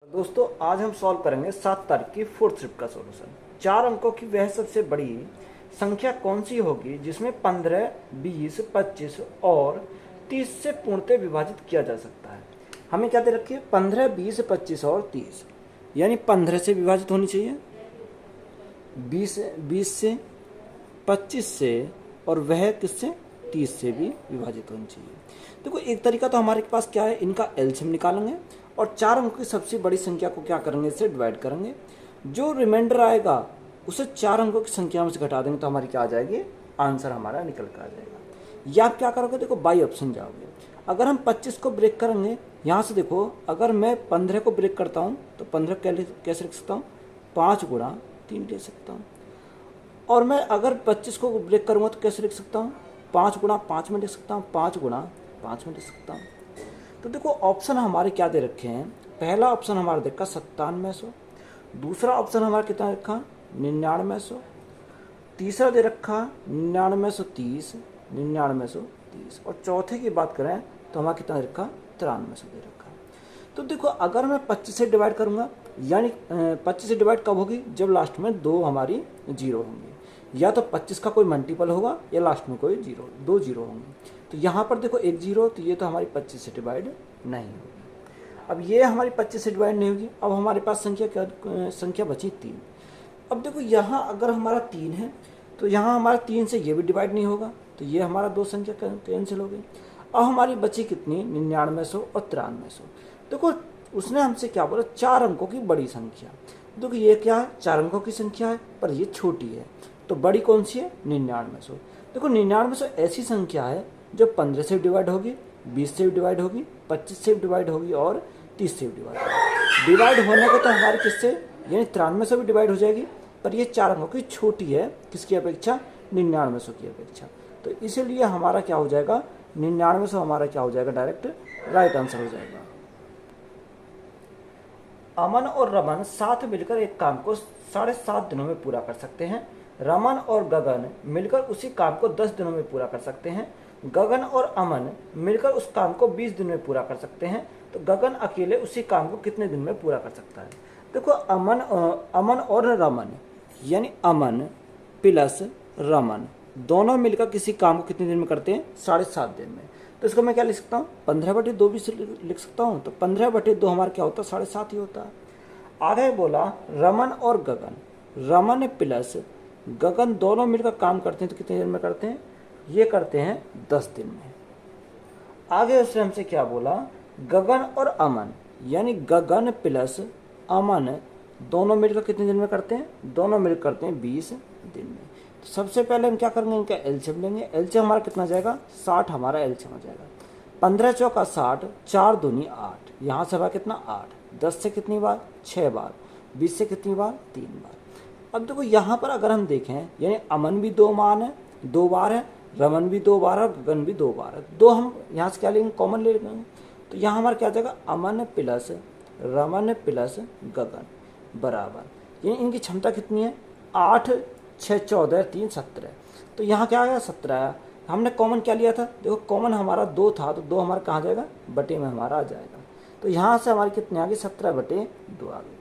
दोस्तों आज हम सॉल्व करेंगे 7 तारीख की फोर्थ शिफ्ट का सॉल्यूशन। 4 अंकों की वह सबसे बड़ी संख्या कौन सी होगी जिसमें 15, 20, 25 और 30 से पूर्णतः विभाजित किया जा सकता है। हमें क्या दे रखी है? 15, 20, 25 और 30, यानी 15 से विभाजित होनी चाहिए, 20 से, 25 से, और वह किससे? 30 से भी विभाजित होनी चाहिए। देखो एक तरीका तो हमारे पास क्या है, इनका एलसीएम निकालेंगे और 4 अंकों की सबसे बड़ी संख्या को क्या करेंगे, इससे डिवाइड करेंगे। जो रिमाइंडर आएगा उसे 4 अंकों की संख्या में से घटा देंगे तो हमारी क्या आ जाएगी, आंसर हमारा निकल कर आ जाएगा। या आप क्या करोगे, देखो बाई ऑप्शन जाओगे। अगर हम 25 को ब्रेक करेंगे, यहाँ से देखो अगर मैं 15 को ब्रेक करता हूँ तो 15 कैसे लिख सकता हूँ, 5 गुणा 3 ले सकता हूँ। और मैं अगर 25 को ब्रेक करूँगा तो कैसे लिख सकता हूँ, 5 गुणा 5 में लिख सकता हूँ, 5 गुणा 5 में लिख सकता हूँ। तो देखो ऑप्शन हमारे क्या दे रखे हैं, पहला ऑप्शन हमारा देखा 9700, दूसरा ऑप्शन हमारा कितना रखा 9900, तीसरा दे रखा 9930, 9930, और चौथे की बात करें तो हमारा कितना दे रखा 9300 दे रखा। तो देखो अगर मैं 25 से डिवाइड करूंगा, यानी 25 से डिवाइड कब होगी, जब लास्ट में 2 हमारी जीरो होंगी, या तो 25 का कोई मल्टीपल होगा या लास्ट में कोई जीरो, 2 जीरो होंगे। तो यहाँ पर देखो 1 जीरो, तो ये तो हमारी 25 से डिवाइड नहीं होगी। अब ये हमारी 25 से डिवाइड नहीं होगी। अब हमारे पास संख्या बची 3। अब देखो यहाँ अगर हमारा 3 है तो यहाँ हमारा 3 से ये भी डिवाइड नहीं होगा, तो ये हमारा 2 संख्या कैंसिल हो गई। अब हमारी बची कितनी, 9900 और 9300। देखो उसने हमसे क्या बोला, 4 अंकों की बड़ी संख्या। देखो ये क्या है, 4 अंकों की संख्या है पर ये छोटी है, तो बड़ी कौन सी है, 9900। देखो 9900 ऐसी संख्या है जो 15 से डिवाइड होगी, 20 से डिवाइड होगी, 25 से डिवाइड होगी और 30 से डिवाइड होगी। डिवाइड होने को तो हमारे किससे, यानी 93 से भी डिवाइड हो जाएगी, पर ये 4 अंकों की छोटी है, किसकी अपेक्षा, 9900 की अपेक्षा। तो इसीलिए हमारा क्या हो जाएगा, 9900 हमारा क्या हो जाएगा, डायरेक्ट राइट आंसर हो जाएगा। अमन और रमन साथ मिलकर एक काम को 7.5 दिनों में पूरा कर सकते हैं। रमन और गगन मिलकर उसी काम को 10 दिनों में पूरा कर सकते हैं। गगन और अमन मिलकर उस काम को 20 दिन में पूरा कर सकते हैं। तो गगन अकेले उसी काम को कितने दिन में पूरा कर सकता है? देखो अमन और रमन, यानी अमन प्लस रमन दोनों मिलकर किसी काम को कितने दिन में करते हैं, 7.5 दिन में। तो इसको मैं क्या लिख सकता हूँ, 15/2 भी लिख सकता हूँ। तो 15/2 हमारा क्या होता है, 7.5 ही होता है। आगे बोला रमन और गगन, रमन प्लस गगन दोनों मिलकर काम करते हैं तो कितने दिन में करते हैं, ये करते हैं 10 दिन में। आगे उसने हमसे क्या बोला, गगन और अमन, यानी गगन प्लस अमन दोनों मिलकर कितने दिन में करते हैं, दोनों मिलकर करते हैं 20 दिन में। तो सबसे पहले हम क्या करेंगे, इनका एलसीएम लेंगे। एलसीएम हमारा कितना जाएगा, 60 हमारा एलसीएम हो जाएगा। 15 चौका 60, 4 दूनी 8, यहाँ से हमारा कितना 8, 10 से कितनी बार, 6 बार, 20 से कितनी बार, 3 बार। अब देखो यहाँ पर अगर हम देखें, यानी अमन भी 2 बार है, रमन भी 2 बार है, गगन भी 2 बार है। 2 हम यहाँ से क्या लेंगे, कॉमन ले लेंगे। तो यहाँ हमारा क्या जाएगा, अमन प्लस रमन प्लस गगन बराबर, यानी इनकी क्षमता कितनी है, 8, 6, 14, 3, 17। तो यहाँ क्या आया, 17 आया। हमने कॉमन क्या लिया था, देखो कॉमन हमारा 2 था, तो 2 हमारा कहाँ जाएगा, बटे में हमारा आ जाएगा। तो यहाँ से हमारी कितने आ गई, 17/2 आ गई।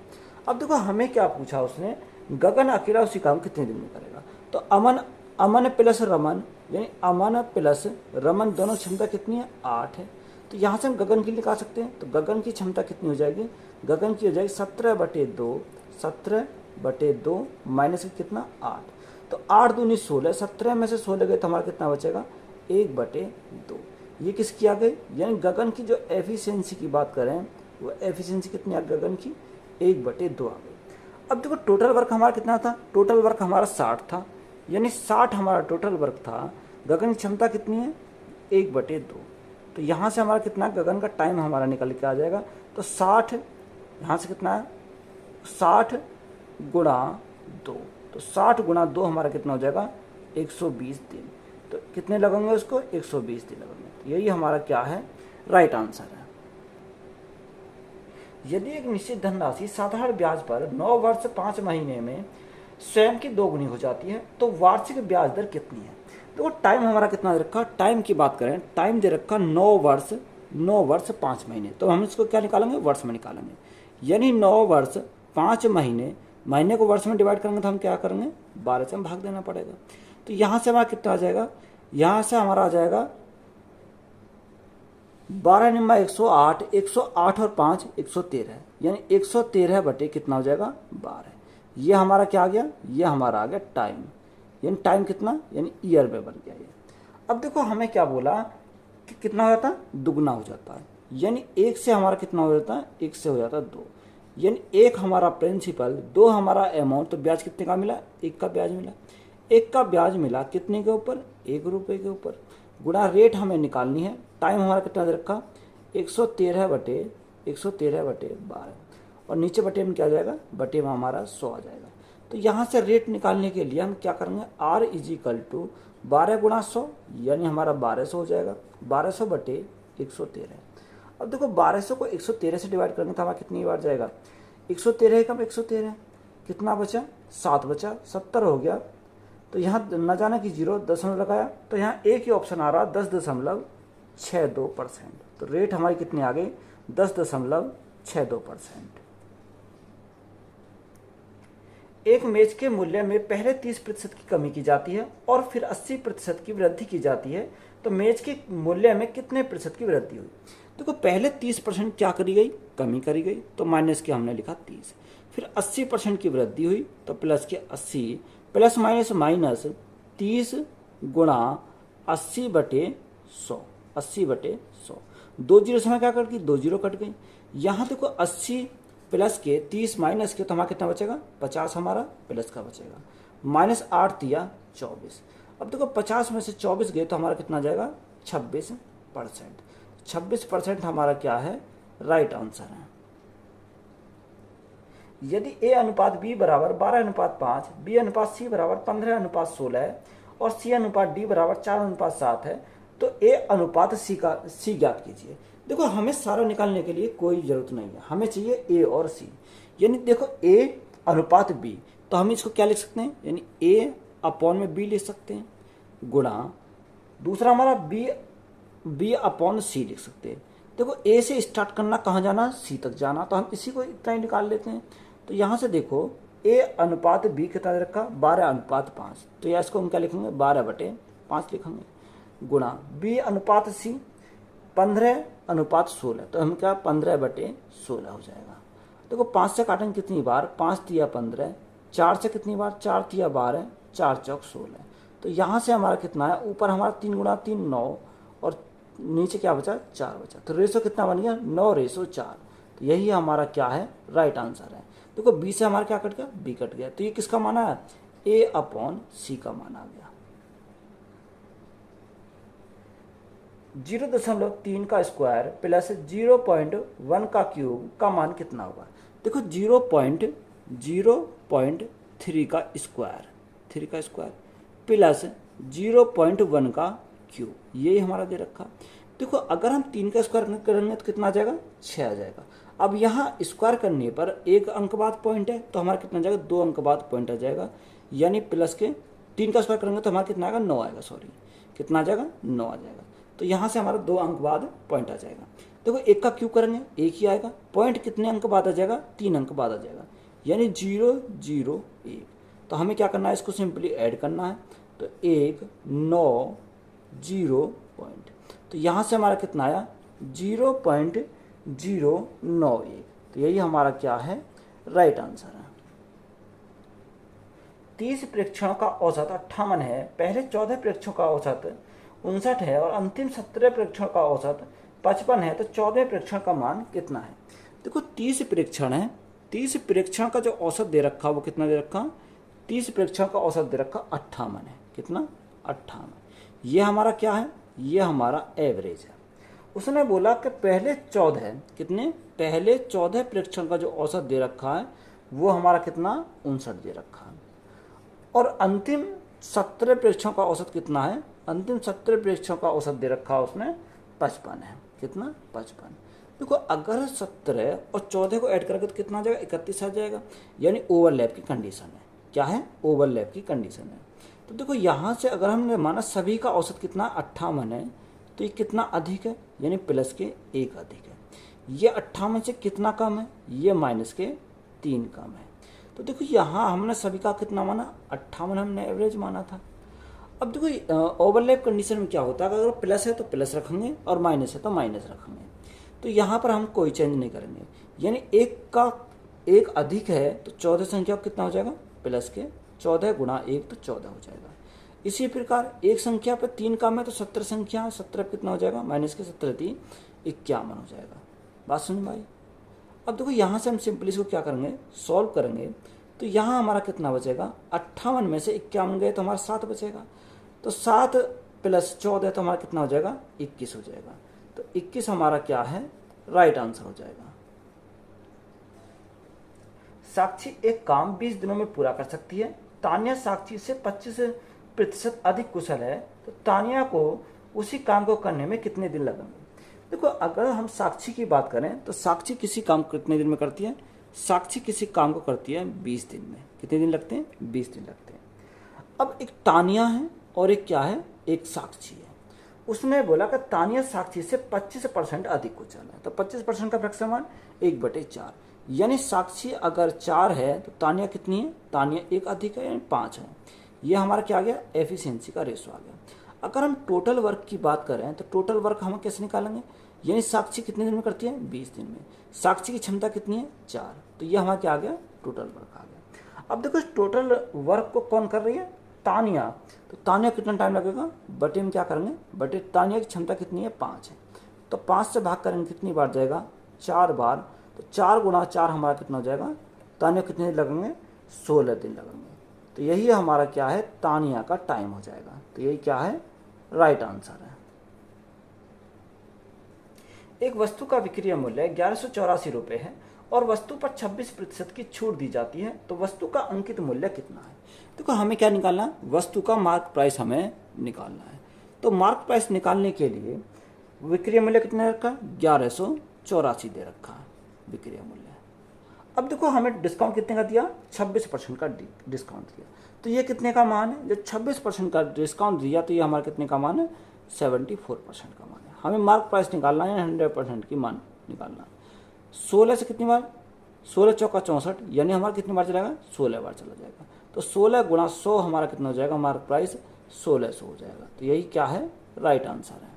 अब देखो हमें क्या पूछा उसने, गगन अकेला उसी काम कितने दिन में करेगा। तो अमन प्लस रमन, यानी अमन प्लस रमन दोनों क्षमता कितनी है, 8 है। तो यहाँ से हम गगन की निकाल सकते हैं। तो गगन की क्षमता कितनी हो जाएगी, गगन की हो जाएगी 17/2, 17/2 माइनस कितना 8। तो 8 दूनी 16, 17 में से 16 गए तो हमारा कितना बचेगा, 1/2। ये किसकी आ गई, यानी गगन की जो एफिशिएंसी की बात करें, वो एफिशिएंसी कितनी आ गगन की, 1/2 आ गई। अब देखो टोटल वर्क हमारा कितना था, टोटल वर्क हमारा 60 था, यानी 60 हमारा टोटल वर्क था। गगन की क्षमता कितनी है, 1/2। तो यहाँ से हमारा कितना, गगन का टाइम हमारा निकल के आ जाएगा। तो 60 यहाँ से कितना है, 60 गुणा 2, तो 60 गुणा 2 हमारा कितना हो जाएगा, 120 दिन। तो कितने लगेंगे उसको, 120 दिन लगेंगे। तो यही हमारा क्या है, राइट आंसर है। यदि एक निश्चित धनराशि साधारण ब्याज पर 9 वर्ष 5 महीने में स्वयं की 2 गुनी हो जाती है तो वार्षिक ब्याज दर कितनी है। तो टाइम हमारा कितना दे रखा, टाइम की बात करें, टाइम दे रखा 9 वर्ष 5 महीने। तो हम इसको क्या निकालेंगे, वर्ष में निकालेंगे। यानी 9 वर्ष 5 महीने, महीने को वर्ष में डिवाइड करेंगे तो हम क्या करेंगे, 12 से हम भाग देना पड़ेगा। तो यहाँ से हमारा कितना आ जाएगा, यहाँ से हमारा आ जाएगा 12 निम्मा 108, 108 और 5 113, यानी 113 बटे कितना हो जाएगा, 12। ये हमारा क्या आ गया, ये हमारा आ गया टाइम, यानी टाइम कितना, यानी ईयर में बन गया ये। अब देखो हमें क्या बोला कि कितना हो जाता है, दुगना हो जाता है, यानी 1 से हमारा कितना हो जाता है, 1 से हो जाता है 2, यानी 1 हमारा प्रिंसिपल, 2 हमारा अमाउंट, तो ब्याज कितने का मिला, 1 का ब्याज मिला। 1 का ब्याज मिला कितने के ऊपर, 1 रुपये के ऊपर, गुणा रेट हमें निकालनी है, टाइम हमारा कितना दे रखा, 113 बटे 12, और नीचे बटे में क्या आ जाएगा, बटे में हमारा 100 आ जाएगा। तो यहाँ से रेट निकालने के लिए हम क्या करेंगे, R = 12 गुणा 100, यानी हमारा 1200 हो जाएगा, 1200 बटे 113। अब देखो 1200 को 113 से डिवाइड करेंगे तो हमारा कितनी बार जाएगा, 113 कम 113, कितना बचा, 7 बचा, 70 हो गया। तो यहाँ न जाना कि 0 दशमलव लगाया, तो यहाँ एक ही ऑप्शन आ रहा 10.62%। तो रेट हमारी कितनी आ गई, 10.62%। एक मेज के मूल्य में पहले 30% की कमी की जाती है और फिर 80% की वृद्धि की जाती है, तो मेज के मूल्य में कितने प्रतिशत की वृद्धि हुई। देखो पहले 30% क्या करी गई, कमी करी गई, तो माइनस के हमने लिखा 30, फिर 80% की वृद्धि हुई, तो प्लस के 80, प्लस माइनस माइनस 30 गुणा 80 बटे 100, 80 बटे 100, 2 जीरो से क्या कट गई, 2 जीरो कट गई। यहाँ देखो 80 प्लस के 30 माइनस के, तो हमारा कितना बचेगा, 50 हमारा प्लस का बचेगा, माइनस 8 दिया 24। अब देखो 50 में से 24 गए तो हमारा कितना जाएगा, 26%। 26% हमारा क्या है, राइट आंसर है। यदि A अनुपात B बराबर 12:5, B अनुपात C बराबर 15:16 और C अनुपात D बराबर 4:7 है, तो A अनुपात C ज्ञात कीजिए। देखो हमें सारा निकालने के लिए कोई जरूरत नहीं है, हमें चाहिए A और C। यानी देखो A अनुपात B, तो हम इसको क्या लिख सकते हैं, यानी A अपॉन में B लिख सकते हैं, गुणा दूसरा हमारा B अपॉन C लिख सकते हैं। देखो A से स्टार्ट करना, कहाँ जाना, C तक जाना, तो हम इसी को इतना ही निकाल लेते हैं। तो यहाँ से देखो A अनुपात B कितना दे रखा, 12:5, तो या इसको हम क्या लिखेंगे, 12/5 लिखेंगे, गुणा B अनुपात C 15:16, तो हम क्या 15/16 हो जाएगा। देखो 5 से काटेंगे कितनी बार, 5 तिया 15, 4 से कितनी बार, 4 तिया 12, 4 चौक 16। तो यहाँ से हमारा कितना है, ऊपर हमारा 3 गुणा 3 9, और नीचे क्या बचा, 4 बचा। तो रेशो कितना बन गया, 9:4। तो यही हमारा क्या है, राइट आंसर है। देखो B से हमारा क्या कट गया, B कट गया, तो ये किसका माना है, A अपॉन C का माना गया। 0.3 का स्क्वायर प्लस 0.1 का क्यूब का मान कितना होगा। देखो 0.3 का स्क्वायर प्लस 0.1 का क्यूब, यही हमारा दे रखा। देखो अगर हम 3 का स्क्वायर करेंगे तो कितना आ जाएगा, 6 आ जाएगा। अब यहाँ स्क्वायर करने पर 1 अंक बाद पॉइंट है, तो हमारा कितना जाएगा, 2 अंक बाद पॉइंट आ जाएगा, यानी प्लस के 3 का स्क्वायर करेंगे तो हमारा कितना आएगा, 9 आएगा, सॉरी कितना आ जाएगा, 9 आ जाएगा। तो यहाँ से हमारा 2 अंक बाद पॉइंट आ जाएगा। देखो 1 का क्यूब करेंगे 1 ही आएगा, पॉइंट कितने अंक बाद आ जाएगा, 3 अंक बाद आ जाएगा, यानी 0 0 1। तो हमें क्या करना है, इसको सिंपली ऐड करना है, तो 1 9 0 पॉइंट, तो यहाँ से हमारा कितना आया, 0.091। तो यही हमारा क्या है, राइट आंसर है। 30 प्रेक्षणों का औसत 58 है, पहले 14 प्रेक्षणों का औसत 59 है और अंतिम 17 प्रेक्षणों का औसत 55 है, तो 14 प्रेक्षण का मान कितना है। देखो 30 प्रेक्षण है, 30 प्रेक्षण का जो औसत दे रखा वो कितना दे रखा, 30 प्रेक्षण का औसत दे रखा 58 है, कितना 58। ये हमारा क्या है, ये हमारा एवरेज है। उसने बोला कि पहले 14 कितने, पहले 14 प्रेक्षण का जो औसत दे रखा है वो हमारा कितना 59 दे रखा है, और अंतिम 17 प्रेक्षणों का औसत कितना है, अंतिम 17 प्रेक्षणों का औसत दे रखा है उसने 55 है, कितना 55। देखो अगर 17 और 14 को ऐड करके तो कितना आ जाएगा, 31 आ जाएगा, यानी ओवरलैप की कंडीशन है। क्या है, ओवरलैप की कंडीशन है। तो देखो यहाँ से अगर हमने माना सभी का औसत कितना 58 है, तो ये कितना अधिक है, यानी प्लस के 1 अधिक है। ये 58 से कितना कम है, ये माइनस के 3 कम है। तो देखो यहाँ हमने सभी का कितना माना, 58 हमने एवरेज माना था। अब देखो ओवरलैप कंडीशन में क्या होता है, अगर प्लस है तो प्लस रखेंगे और माइनस है तो माइनस रखेंगे। तो यहाँ पर हम कोई चेंज नहीं करेंगे, यानी एक अधिक है तो 14 संख्या कितना हो जाएगा, प्लस के 14 गुणा 1 तो 14 हो जाएगा। इसी प्रकार एक संख्या पर 3 कम है तो 17 संख्या, 17 कितना हो जाएगा, माइनस के 17 3 51 हो जाएगा। बात सुन भाई। अब देखो यहाँ से हम सिंपली इसको क्या करेंगे, सॉल्व करेंगे। तो यहाँ हमारा कितना बचेगा, 58 में से 51 गए तो हमारा 7 बचेगा। तो 7 प्लस 14 तो हमारा कितना हो जाएगा, 21 हो जाएगा। तो 21 हमारा क्या है, राइट आंसर हो जाएगा। साक्षी एक काम 20 दिनों में पूरा कर सकती है। तानिया साक्षी से 25% अधिक कुशल है, तो तानिया को उसी काम को करने में कितने दिन लगेंगे। देखो अगर हम साक्षी की बात करें तो साक्षी किसी काम को कितने दिन में करती है, साक्षी किसी काम को करती है 20 दिन में। कितने दिन लगते हैं, 20 दिन लगते हैं। अब एक तानिया है और एक क्या है, एक साक्षी है। उसने बोला कि तानिया साक्षी से 25% अधिक कुशल है, तो 25% का फ्रैक्शन मान 1/4, यानी साक्षी अगर 4 है तो तानिया कितनी है, तानिया 1 अधिक है यानी 5 है। ये हमारा क्या आ गया, एफिशिएंसी का रेशो आ गया। अगर हम टोटल वर्क की बात करें तो टोटल वर्क हम कैसे निकालेंगे, यानी साक्षी कितने दिन में करती है, 20 दिन में। साक्षी की क्षमता कितनी है, 4, तो ये हमारा क्या आ गया, टोटल वर्क आ गया। अब देखो इस टोटल वर्क को कौन कर रही है, तानिया। तो तानिया कितना टाइम लगेगा, बटे में क्या करेंगे, बटे तानिया की क्षमता कितनी है, 5 है। तो 5 से भाग करेंगे कितनी बार जाएगा, 4 बार। तो 4 गुणा 4 हमारा कितना हो जाएगा, तानिया कितने दिन लगेंगे, 16 दिन लगेंगे। तो यही हमारा क्या है, तानिया का टाइम हो जाएगा। तो यही क्या है, राइट आंसर है। एक वस्तु का विक्रय मूल्य 1184 रुपये है और वस्तु पर 26% की छूट दी जाती है, तो वस्तु का अंकित मूल्य कितना है। देखो हमें क्या निकालना है, वस्तु का मार्क प्राइस हमें निकालना है। तो मार्क प्राइस निकालने के लिए विक्रय मूल्य कितना रखा, 1184 दे रखा है विक्रय मूल्य। अब देखो हमें डिस्काउंट कितने का दिया, 26% का डिस्काउंट दिया। तो ये कितने का मान है, जब 26% का डिस्काउंट दिया तो ये हमारा कितने का मान है, 74% का मान है। हमें मार्क प्राइस निकालना है, 100% की मान निकालना है। 16 से कितनी बार, 16 चौका 64, यानी हमारा कितनी बार चलेगा, 16 बार चला जाएगा। तो 16 गुणा 100 हमारा कितना हो जाएगा, मार्क प्राइस 1600 हो जाएगा। तो यही क्या है, राइट आंसर है।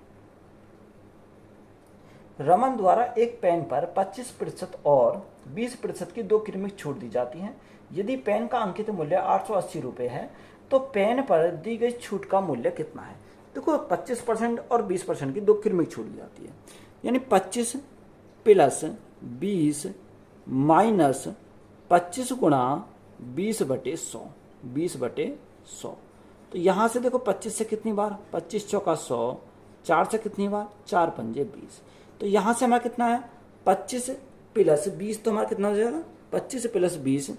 रमन द्वारा एक पेन पर 25% और 20% की 2 क्रमिक छूट दी जाती है। यदि पेन का अंकित मूल्य 880 रुपये है तो पेन पर दी गई छूट का मूल्य कितना है। देखो 25% और 20% की 2 क्रमिक छूट दी जाती है, यानी 25 प्लस 20 माइनस 25 गुणा 20/100, 20/100। तो यहाँ से देखो 25 से कितनी बार, 25 चौका 100, 4 से कितनी बार, 4 पंजे 20। तो यहाँ से हमारा कितना है, 25 प्लस 20 तो हमारा कितना हो जाएगा, 25 प्लस 20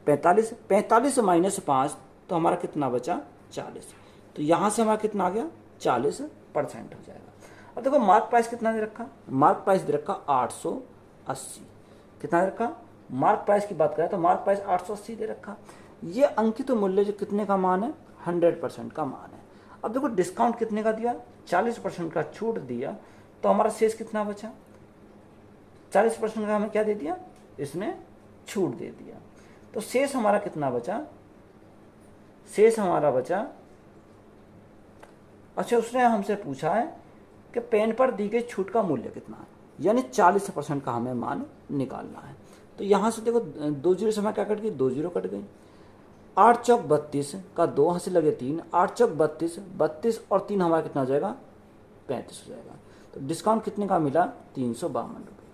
45, 45 माइनस 5 तो हमारा कितना बचा, 40। तो यहाँ से हमारा कितना आ गया, 40% हो जाएगा। अब देखो मार्क प्राइस कितना दे रखा, मार्क प्राइस दे रखा 880। कितना दे रखा, मार्क प्राइस की बात करें तो मार्क प्राइस 880 दे रखा। ये अंकित मूल्य जो कितने का मान है, 100% का मान है। अब देखो डिस्काउंट कितने का दिया, 40% का छूट दिया, तो हमारा शेष कितना बचा, 40% का हमें क्या दे दिया, इसने छूट दे दिया। तो शेष हमारा कितना बचा, शेष हमारा बचा, अच्छा उसने हमसे पूछा है कि पेन पर दी गई छूट का मूल्य कितना है, यानी 40% का हमें मान निकालना है। तो यहाँ से देखो 2 जीरो से हमारा क्या कट गई, 2 जीरो कट गई। 8 चौक 32 का 2 हाथ से लगे 3, 8 चौक 32, 32 और 3 हमारा कितना हो जाएगा, 35 हो जाएगा। तो डिस्काउंट कितने का मिला, 352 रुपये।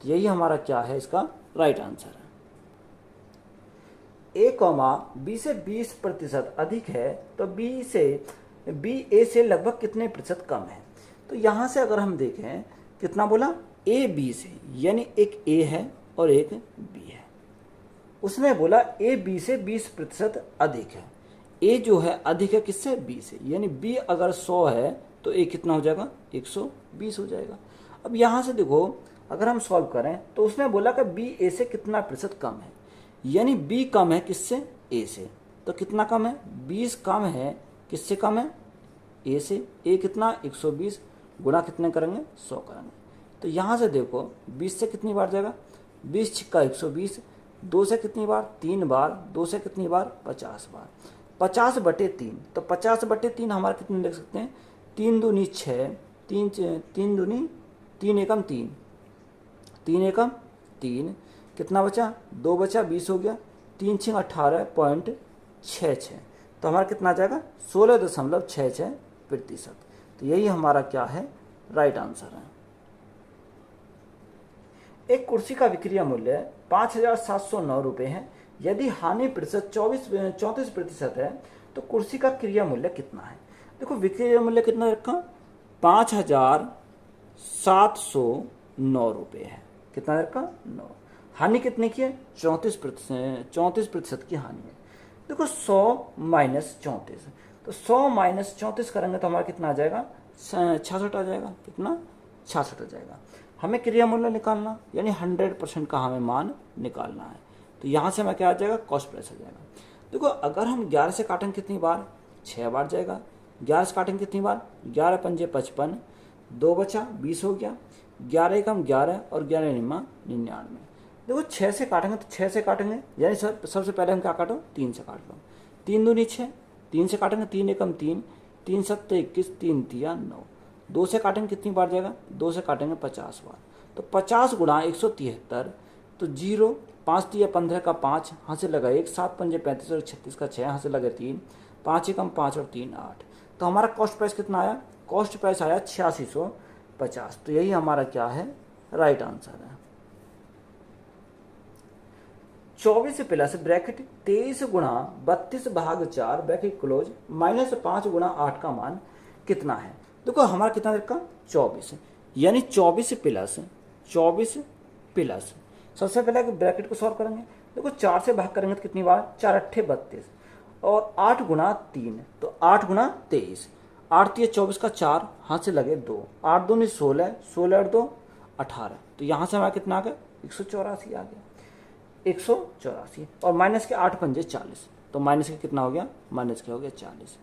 तो यही हमारा क्या है, इसका राइट आंसर है। A, B से 20% अधिक है तो B A से लगभग कितने प्रतिशत कम है। तो यहाँ से अगर हम देखें कितना बोला, A B से, यानी एक A है और एक B है। उसने बोला A B से 20% अधिक है। A जो है अधिक है किससे, B से, यानी B अगर 100 है तो A कितना हो जाएगा, 120 हो जाएगा। अब यहाँ से देखो अगर हम सॉल्व करें तो उसने बोला कि B A से कितना प्रतिशत कम है, यानी B कम है किससे, A से। तो कितना कम है, 20 कम है किससे, कम है A से। A कितना, 120 गुणा कितने करेंगे, 100 करेंगे। तो यहाँ से देखो 20 से कितनी बार जाएगा, 20 छिक्का 120, 2 से कितनी बार, 3 बार, 2 से कितनी बार, 50 बार, 50/3। तो 50/3 हमारा कितने लिख सकते हैं, 3 दूनी 6, 3 दूनी 3 एकम 3, 3 एकम 3, कितना बचा, 2 बचा, 20 हो गया, 3 6 18.66। तो हमारा कितना आ जाएगा, 16.66%। तो यही हमारा क्या है, राइट आंसर है। एक कुर्सी का विक्रय मूल्य 5,709 रुपये है। यदि हानि प्रतिशत 34% है तो कुर्सी का क्रय मूल्य कितना है। देखो विक्रय मूल्य कितना रखा, 5,709 रुपये है। कितना रखा, 9। हानि कितने की है, 34% की हानि है। देखो 100 माइनस 34, तो 100 माइनस 34 करेंगे तो हमारा कितना आ जाएगा, 66 आ जाएगा। कितना, 66 आ जाएगा। हमें क्रिया मूल्य निकालना, यानी 100% का हमें मान निकालना है। तो यहाँ से हमें क्या आ जाएगा, कॉस्ट प्राइस आ जाएगा। देखो अगर हम 11 से काटेंगे कितनी बार, 6 बार जाएगा। 11 से काटेंगे कितनी बार, 11 पंजे 55, 2 बचा, 20 हो गया, 11 एकम 11 और 11 निमा 99। देखो 6 से काटेंगे तो 6 से काटेंगे, यानी सबसे पहले हम क्या काटो, 3 से काट लो। 3 दूनी 6, 3 से काटेंगे 3 एकम 3, 3 7 21, 3 3 9। 2 से काटेंगे कितनी बार जाएगा, 2 से काटेंगे 50 बार। तो 50 गुणा 173, तो 0, 5 3 15 का 5, यहाँ से लगा 1, 7 पंजे 35 और 36 का 6, यहाँ से लगे 3, 5 एकम 5 और 3 8। तो हमारा कॉस्ट प्राइस कितना आया, कॉस्ट प्राइस आया 8650। तो यही हमारा क्या है, राइट आंसर है। 24 प्लस ब्रैकेट 23 गुणा 32/4 ब्रैकेट क्लोज माइनस 5 गुणा 8 का मान कितना है। देखो हमारा कितना रखा, 24, यानी 24 प्लस सबसे पहले ब्रैकेट को सॉल्व करेंगे। देखो 4 से भाग करेंगे तो कितनी बार, 4 8 32 और 8 गुणा 3, तो 8 गुणा 23, 8 3 24 का 4, हाथ से लगे 2, 8 2 16, 16 और 2 18। तो यहाँ से हमारा कितना आ गया, 184 आ गया, 184। और माइनस के 8 पंजे 40, तो माइनस के कितना हो गया, माइनस के हो गया 40,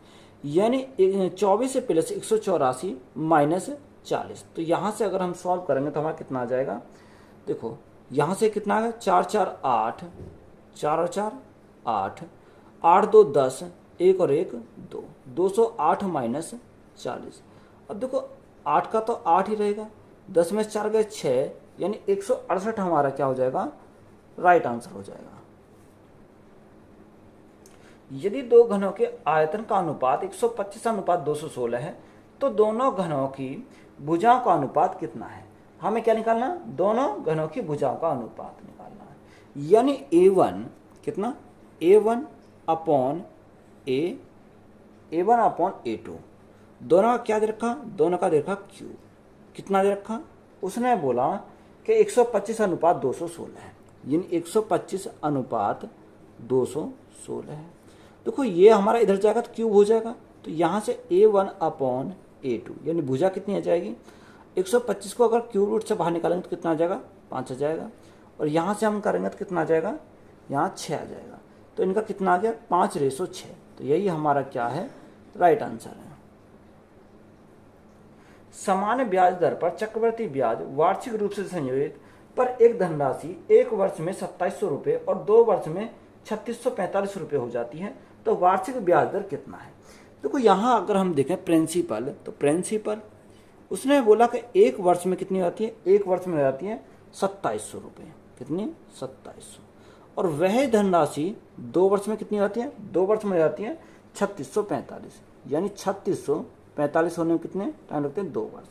यानी 24 प्लस 184 माइनस 40। तो यहाँ से अगर हम सॉल्व करेंगे तो हमारा कितना आ जाएगा, देखो यहाँ से कितना आ गया, 4 4 8, 4 और 4 8, 8 2 10, 1 और 1 2, 208 माइनस 40। अब देखो 8 का तो 8 ही रहेगा, 10 में 4 गए 6, यानी 168 हमारा क्या हो जाएगा, राइट आंसर हो जाएगा। यदि दो घनों के आयतन का अनुपात 125/216 है तो दोनों घनों की भुजाओं का अनुपात कितना है। हमें क्या निकालना, दोनों घनों की भुजाओं का अनुपात निकालना है। यानी A1 कितना, A1 अपॉन A2, दोनों का क्या दे रखा, दोनों का दे रखा Q। कितना दे रखा, उसने बोला कि 125/216 है, यानी 125/216 है। देखो ये हमारा इधर जाएगा तो क्यूब हो जाएगा, तो यहाँ से A1 अपॉन A2, यानी भुजा कितनी आ जाएगी, 125 को अगर क्यूब रूट से बाहर निकालेंगे तो कितना आ जाएगा, 5 आ जाएगा। और यहाँ से हम करेंगे तो कितना आ जाएगा, यहाँ 6 आ जाएगा। तो इनका कितना आ गया, 5/6। तो यही हमारा क्या है, राइट आंसर है। सामान्य ब्याज दर पर चक्रवृद्धि ब्याज वार्षिक रूप से संयोजित पर एक धनराशि 1 वर्ष में 2700 रुपये और 2 वर्ष में 3645 रुपये हो जाती है, तो वार्षिक ब्याज दर कितना है। देखो यहाँ अगर हम देखें प्रिंसिपल, तो प्रिंसिपल उसने बोला कि 1 वर्ष में कितनी आती है, 1 वर्ष में आती है 2700 रुपये, कितनी, 2700। और वह धनराशि 2 वर्ष में कितनी आती है, 2 वर्ष में आती है 3645, यानी 3645 होने में कितने टाइम लगते हैं, 2 वर्ष।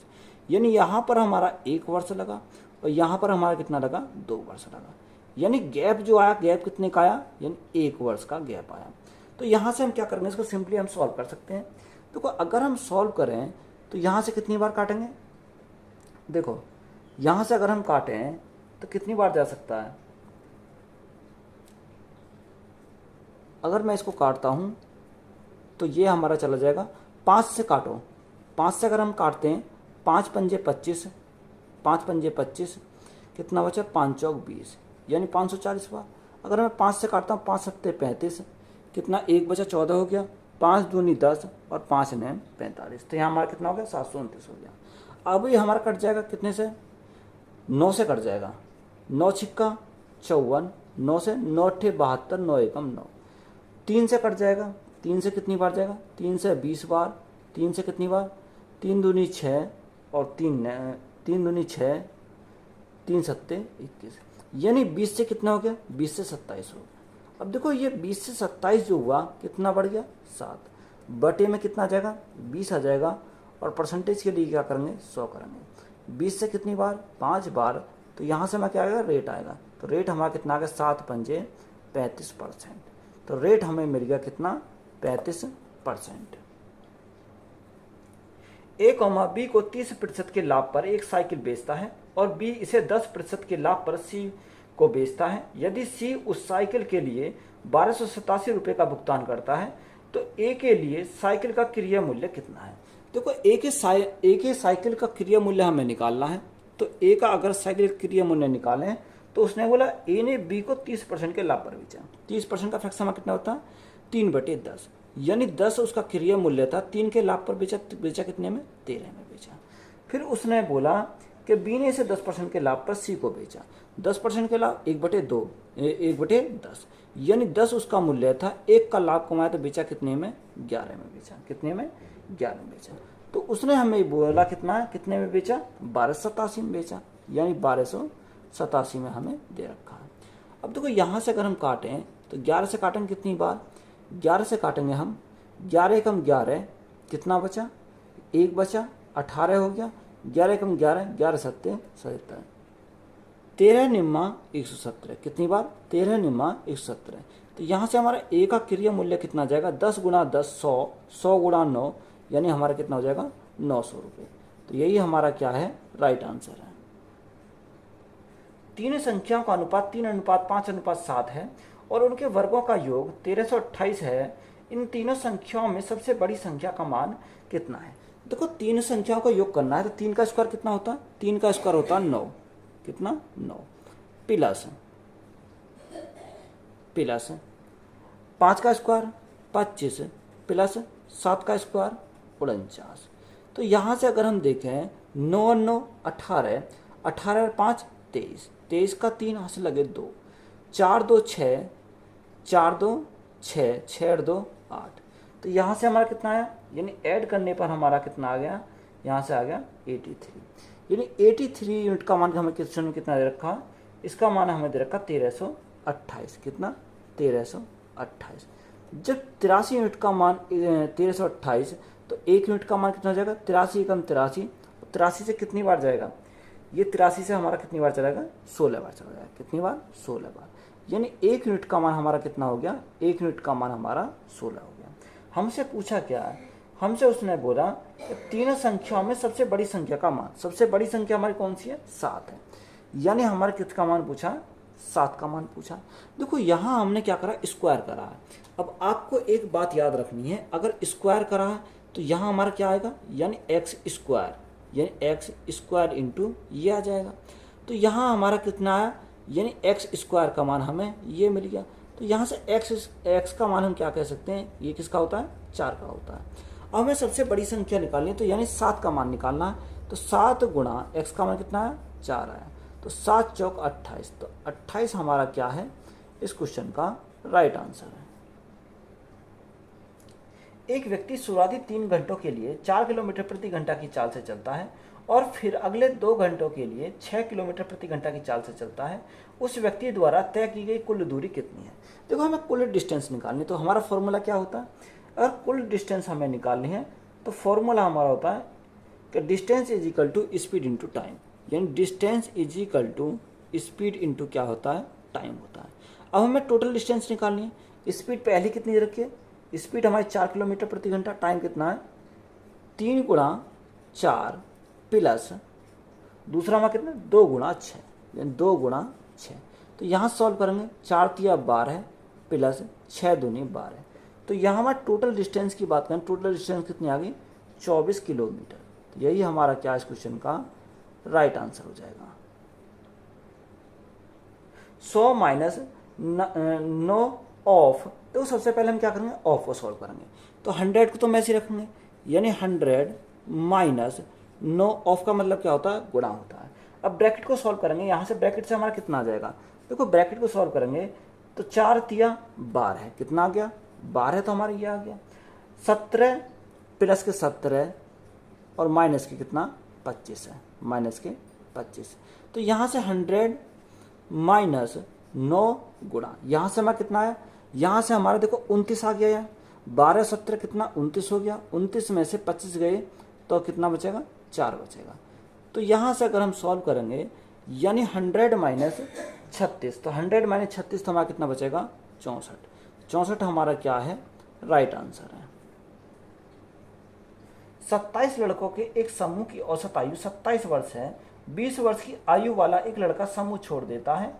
यानी यहाँ पर हमारा 1 वर्ष लगा और यहाँ पर हमारा कितना लगा, 2 वर्ष लगा। यानी गैप जो आया, गैप कितने का आया, यानी 1 वर्ष का गैप आया। तो यहाँ से हम क्या करेंगे, इसको सिंपली हम सॉल्व कर सकते हैं। देखो अगर हम सॉल्व करें तो यहाँ से कितनी बार काटेंगे, देखो यहाँ से अगर हम काटें तो कितनी बार जा सकता है। अगर मैं इसको काटता हूँ तो ये हमारा चला जाएगा, 5 से काटो, 5 से अगर हम काटते हैं, 5 पंजे 25, 5 पंजे 25, कितना बचा, 5 चौक 20, यानी 540 बार। अगर मैं 5 से काटता हूँ, 5 सत्ते 35, कितना, 1 बचा 14 हो गया, 5 दूनी 10 और 5 ने 45। तो यहाँ हमारा कितना हो गया, 729 हो गया। अब ये हमारा कट जाएगा कितने से, 9 से कट जाएगा, 9 छिक्का 54, 9 से 9 अट्ठे 72, 9 एकम 9। 3 से कट जाएगा, 3 से कितनी बार जाएगा, 3 से 20 बार, 3 से कितनी बार, 3 दूनी 6 और 3 दूनी 6, 3 सत्ते 21, यानी 20 से कितना हो गया, 20 से 27 हो गया। अब देखो ये 20 से 27 जो हुआ कितना बढ़ गया, 7 बटे में कितना आ जाएगा, 20 आ जाएगा, और परसेंटेज के लिए क्या करेंगे, 100 करेंगे। 20 से कितनी बार, 5 बार, तो यहाँ से हमारा क्या आएगा, रेट आएगा। तो रेट हमारा कितना आ गया, 7 पंजे 35%। तो रेट हमें मिल गया कितना, 35%। ए कॉमा बी को 30% के लाभ पर एक साइकिल बेचता है और बी इसे 10% के लाभ पर सी को बेचता है। यदि सी उस साइकिल के लिए 1287 रुपये का भुगतान करता है तो ए के लिए साइकिल का क्रय मूल्य कितना है। देखो ए के साइकिल का क्रय मूल्य हमें निकालना है। तो ए का अगर साइकिल क्रय मूल्य निकालें तो उसने बोला ए ने बी को 30% के लाभ पर बेचा। 30% का फ्रैक्शन कितना होता है, 3/10, यानी 10 उसका क्रय मूल्य था, 3 के लाभ पर बेचा कितने में, 13 में बेचा। फिर उसने बोला कि बी ने इसे 10% के लाभ पर सी को बेचा। 10% के लाभ 1/10, यानी 10 उसका मूल्य था, 1 का लाभ कमाया तो बेचा कितने में, 11 में बेचा। कितने में, 11 में बेचा। तो उसने हमें बोला कितने में बेचा, 1287 में बेचा, यानी 1287 में हमें दे रखा है। अब देखो यहाँ से अगर हम काटें तो 11 से काटेंगे कितनी बार, 11 से काटेंगे हम, 11 एकम 11, कितना बचा, 1 बचा, 18 हो गया, 11 एकम 11, 11 सत्ते 77, 13 निम्मा 117, कितनी बार, 13 निम्मा 117। तो यहाँ से हमारा ए का क्रय मूल्य कितना जाएगा, 10 गुणा 10 100, 100 गुणा 9, यानी हमारा कितना हो जाएगा, 900 रुपये। तो यही हमारा क्या है, राइट आंसर है। तीन संख्याओं का अनुपात 3:5:7 है और उनके वर्गों का योग 1328 है। इन तीनों संख्याओं में सबसे बड़ी संख्या का मान कितना है। देखो तीन संख्याओं का योग करना है तो 3 का स्क्वायर कितना होता है, 3 का स्क्वायर होता है 9, कितना, 9 प्लस 5 का स्क्वायर 25 प्लस 7 का स्क्वायर 49। तो यहाँ से अगर हम देखें 9 और 9 18, 18 और 5 23, 23 का 3 यहाँ से लगे 2, 4 2 6, 4 2 6, 6 और 2 8। तो यहाँ से हमारा कितना आया, यानी ऐड करने पर हमारा कितना आ गया, यहाँ से आ गया 83, यानी 83 यूनिट का मान हमें क्वेश्चन में कितना दे रखा, इसका मान हमें दे रखा 1328, कितना, 1328। जब 83 यूनिट का मान 1328 तो 1 यूनिट का मान कितना हो जाएगा, 83 एकम 83, 83 से कितनी बार जाएगा, ये 83 से हमारा कितनी बार चलेगा, 16 बार चला जाएगा, कितनी बार, 16 बार, यानी 1 यूनिट का मान हमारा कितना हो गया, 1 यूनिट का मान हमारा 16 हो गया। हमसे पूछा क्या है, हमसे उसने बोला कि तीनों संख्याओं में सबसे बड़ी संख्या का मान, सबसे बड़ी संख्या हमारी कौन सी है, 7 है, यानी हमारे किसका मान पूछा, 7 का मान पूछा। देखो यहाँ हमने क्या करा, स्क्वायर करा है। अब आपको एक बात याद रखनी है, अगर स्क्वायर करा है तो यहाँ हमारा क्या आएगा, यानी एक्स स्क्वायर, यानी एक्स स्क्वायर इंटू ये आ जाएगा। तो यहाँ हमारा कितना आया, यानी एक्स स्क्वायर का मान हमें ये मिल गया। तो यहाँ से एक्स का मान हम क्या कह सकते हैं, ये किसका होता है, 4 का होता है। अब हमें सबसे बड़ी संख्या निकालनी है तो यानी 7 का मान निकालना है। तो 7 गुणा एक्स का मान कितना है, 4 आया, तो 7 चौक 28, तो 28 हमारा क्या है, इस क्वेश्चन का राइट आंसर है। एक व्यक्ति शुरुआती 3 घंटों के लिए 4 किलोमीटर प्रति घंटा की चाल से चलता है और फिर अगले 2 घंटों के लिए 6 किलोमीटर प्रति घंटा की चाल से चलता है। उस व्यक्ति द्वारा तय की गई कुल दूरी कितनी है। देखो हमें कुल डिस्टेंस निकालनी, तो हमारा फॉर्मूला क्या होता है, अगर कुल डिस्टेंस हमें निकालनी है तो फॉर्मूला हमारा होता है कि distance is equal to speed into time, यानी distance is equal to speed into क्या होता है, टाइम होता है। अब हमें टोटल डिस्टेंस निकालनी है। स्पीड पहले कितनी रखिए, स्पीड हमारी 4 किलोमीटर प्रति घंटा, टाइम कितना है 3 गुणा 4 प्लस दूसरा हमारा कितना 2 गुणा 6, यानी 2 गुणा 6। तो यहाँ सॉल्व करेंगे, 4 तिया 12 प्लस 6 दूनी 12। तो यहाँ हमारे टोटल डिस्टेंस की बात करें, टोटल डिस्टेंस कितनी आ गई 24 किलोमीटर। तो यही हमारा क्या इस क्वेश्चन का राइट आंसर हो जाएगा। 100 माइनस 9 ऑफ, तो सबसे पहले हम क्या करेंगे, ऑफ को सॉल्व करेंगे। तो 100 को तो मैं ऐसे रखेंगे, यानी 100 माइनस 9 ऑफ का मतलब क्या होता है, गुणा होता है। अब ब्रैकेट को सॉल्व करेंगे, यहाँ से ब्रैकेट से हमारा कितना आ जाएगा, देखो ब्रैकेट को सॉल्व करेंगे तो 4 तिया 12 है, कितना आ गया 12, तो हमारा ये आ गया 17 प्लस के 17 और माइनस के कितना 25 है, माइनस के 25। तो यहाँ से 100 माइनस 9 गुणा, यहाँ से हमारा कितना आया, यहाँ से हमारा देखो 29 आ गया, 12 17 कितना 29 हो गया, 29 में से 25 गए तो कितना बचेगा 4 बचेगा। तो यहाँ से अगर हम सॉल्व करेंगे यानी 100 माइनस 36, तो 100 माइनस 36 तो हमारा कितना बचेगा 64, 64 हमारा क्या है राइट आंसर है। 27 लड़कों के एक समूह की औसत आयु 27 वर्ष है। 20 वर्ष की आयु वाला एक लड़का समूह छोड़ देता है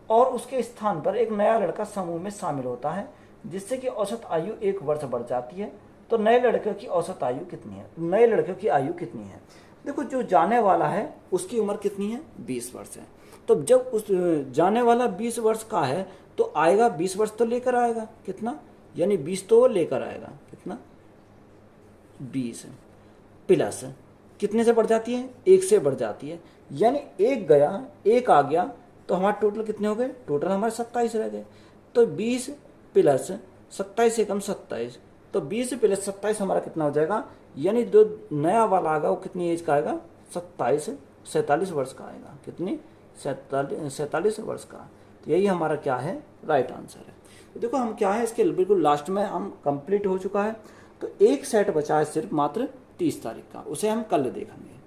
और उसके स्थान पर एक नया लड़का समूह में शामिल होता है, जिससे कि औसत आयु 1 वर्ष बढ़ जाती है। तो नए लड़के की औसत आयु कितनी है, नए लड़के की आयु कितनी है। देखो जो जाने वाला है उसकी उम्र कितनी है 20 वर्ष है। तो जब उस जाने वाला 20 वर्ष का है तो आएगा 20 वर्ष तो लेकर आएगा कितना, यानी 20 तो वो लेकर आएगा कितना 20 प्लस कितने से बढ़ जाती है 1 से बढ़ जाती है, यानी 1 गया 1 आ गया तो हमारे टोटल कितने हो गए, टोटल हमारे 27 रह गए। तो 20 प्लस 27 से कम 27, तो 20 प्लस 27 हमारा कितना हो जाएगा, यानी जो नया वाला आएगा वो कितनी एज का आएगा 47 वर्ष का आएगा, कितनी 47 वर्ष का। तो यही हमारा क्या है राइट आंसर है। तो देखो हम क्या है इसके बिल्कुल लास्ट में हम कंप्लीट हो चुका है। तो एक सेट बचा है सिर्फ मात्र 30 तारीख का, उसे हम कल देखेंगे।